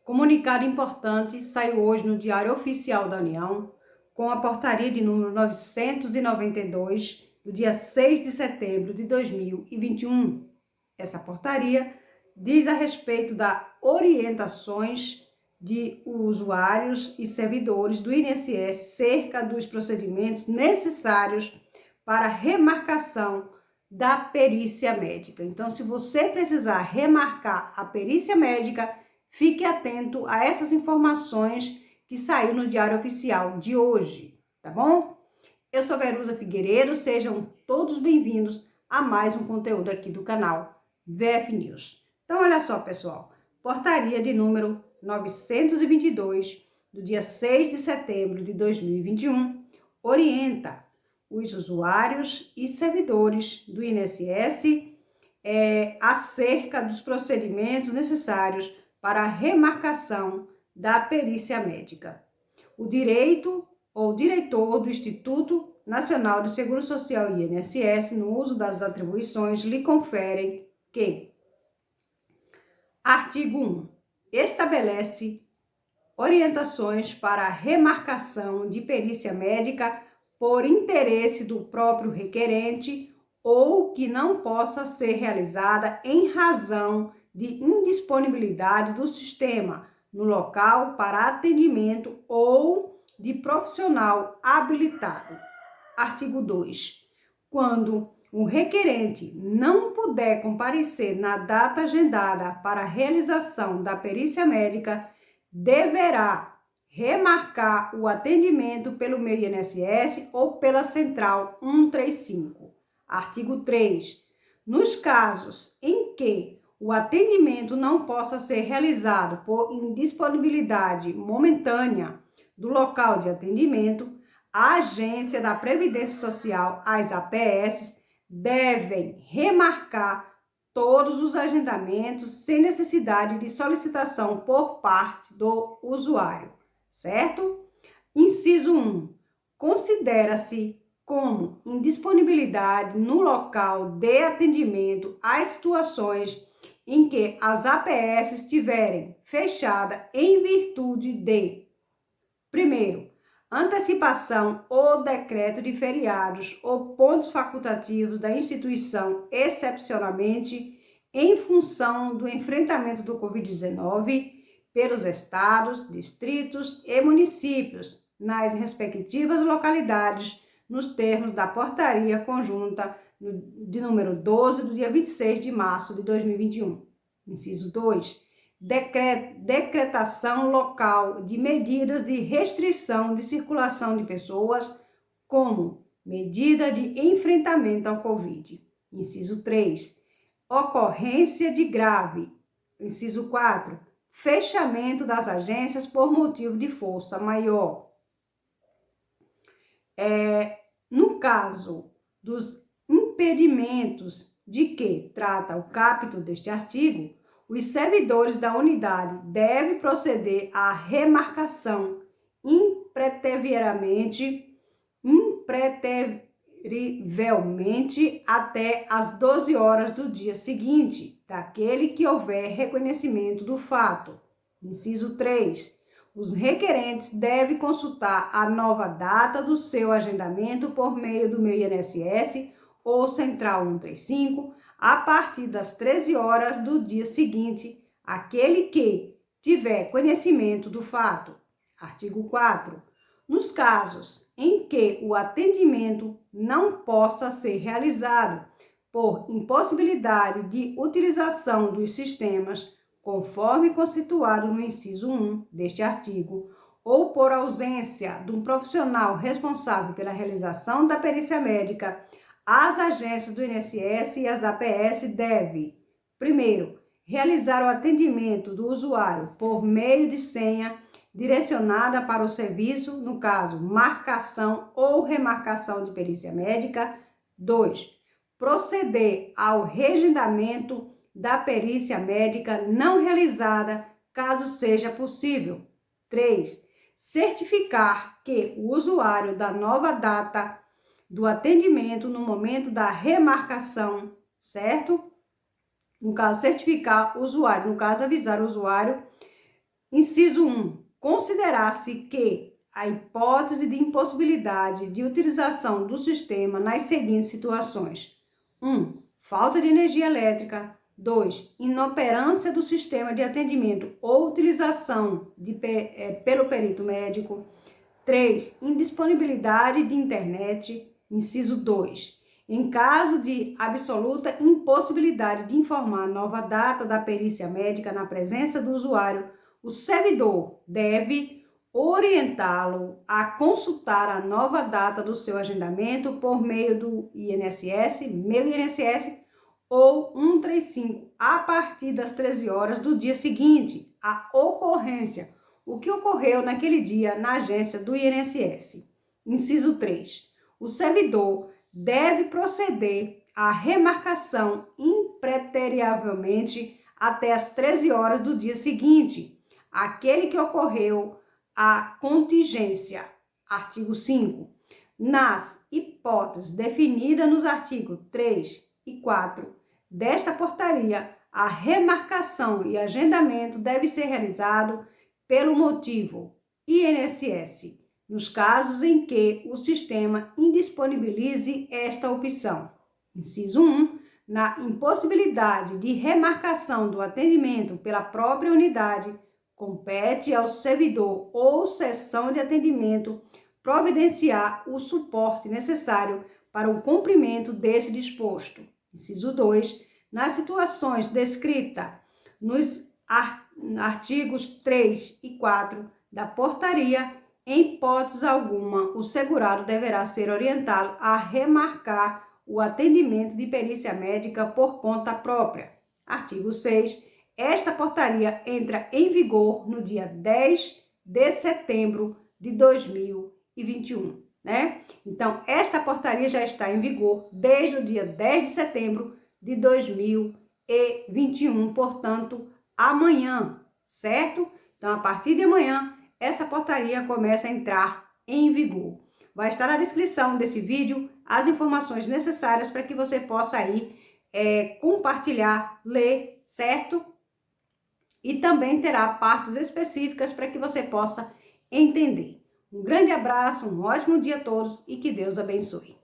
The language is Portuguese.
Comunicado importante saiu hoje no Diário Oficial da União, com a portaria de número 992, do dia 6 de setembro de 2021. Essa portaria diz a respeito das orientações de usuários e servidores do INSS cerca dos procedimentos necessários para remarcação da perícia médica. Então, se você precisar remarcar a perícia médica, fique atento a essas informações que saiu no Diário Oficial de hoje, tá bom? Eu sou Verusa Figueiredo, sejam todos bem-vindos a mais um conteúdo aqui do canal VF News. Então, olha só, pessoal, portaria de número 922, do dia 6 de setembro de 2021, orienta os usuários e servidores do INSS acerca dos procedimentos necessários para a remarcação da perícia médica. O direito ou diretor do Instituto Nacional de Seguro Social INSS, no uso das atribuições, lhe conferem que: artigo 1. Estabelece orientações para a remarcação de perícia médica por interesse do próprio requerente ou que não possa ser realizada em razão de indisponibilidade do sistema no local para atendimento ou de profissional habilitado. Artigo 2. Quando o requerente não puder comparecer na data agendada para a realização da perícia médica, deverá remarcar o atendimento pelo meu INSS ou pela Central 135. Artigo 3. Nos casos em que o atendimento não possa ser realizado por indisponibilidade momentânea do local de atendimento, a Agência da Previdência Social, as APS, devem remarcar todos os agendamentos sem necessidade de solicitação por parte do usuário, certo? Inciso 1. Considera-se como indisponibilidade no local de atendimento as situações em que as APS estiverem fechadas em virtude de: primeiro, antecipação ou decreto de feriados ou pontos facultativos da instituição excepcionalmente em função do enfrentamento do Covid-19 pelos estados, distritos e municípios nas respectivas localidades, nos termos da portaria conjunta de número 12 do dia 26 de março de 2021. Inciso 2. Decretação local de medidas de restrição de circulação de pessoas como medida de enfrentamento ao Covid. Inciso 3. Ocorrência de grave. Inciso 4. Fechamento das agências por motivo de força maior. No caso dos impedimentos de que trata o caput deste artigo, os servidores da unidade devem proceder à remarcação impreterivelmente até às 12 horas do dia seguinte, daquele que houver reconhecimento do fato. Inciso 3. Os requerentes devem consultar a nova data do seu agendamento por meio do meu INSS ou Central 135 a partir das 13 horas do dia seguinte, aquele que tiver conhecimento do fato. Artigo 4. Nos casos em que o atendimento não possa ser realizado por impossibilidade de utilização dos sistemas, conforme constituído no inciso 1 deste artigo, ou por ausência de um profissional responsável pela realização da perícia médica, as agências do INSS e as APS devem: primeiro, realizar o atendimento do usuário por meio de senha direcionada para o serviço, no caso, marcação ou remarcação de perícia médica. 2. Proceder ao reagendamento da perícia médica não realizada, caso seja possível. 3. Certificar que o usuário da nova data do atendimento no momento da remarcação, certo? No caso, certificar o usuário, no caso, avisar o usuário Inciso 1. Considerar-se que a hipótese de impossibilidade de utilização do sistema nas seguintes situações: 1. Falta de energia elétrica. 2. Inoperância do sistema de atendimento ou utilização pelo perito médico. 3. Indisponibilidade de internet. Inciso 2. Em caso de absoluta impossibilidade de informar a nova data da perícia médica na presença do usuário, o servidor deve orientá-lo a consultar a nova data do seu agendamento por meio do INSS, Meu INSS ou 135 a partir das 13 horas do dia seguinte à ocorrência, o que ocorreu naquele dia na agência do INSS. Inciso 3. O servidor deve proceder à remarcação impreterivelmente até as 13 horas do dia seguinte, aquele que ocorreu a contingência. Artigo 5. Nas hipóteses definidas nos artigos 3 e 4 desta portaria, a remarcação e agendamento deve ser realizado pelo motivo INSS, nos casos em que o sistema indisponibilize esta opção. Inciso 1. Na impossibilidade de remarcação do atendimento pela própria unidade, compete ao servidor ou seção de atendimento providenciar o suporte necessário para o cumprimento desse disposto. Inciso 2. Nas situações descritas nos artigos 3 e 4 da portaria, em hipótese alguma, o segurado deverá ser orientado a remarcar o atendimento de perícia médica por conta própria. Artigo 6. Esta portaria entra em vigor no dia 10 de setembro de 2021, né? Então, esta portaria já está em vigor desde o dia 10 de setembro de 2021, portanto, amanhã, certo? Então, a partir de amanhã, essa portaria começa a entrar em vigor. Vai estar na descrição desse vídeo as informações necessárias para que você possa aí compartilhar, ler, certo? E também terá partes específicas para que você possa entender. Um grande abraço, um ótimo dia a todos e que Deus abençoe.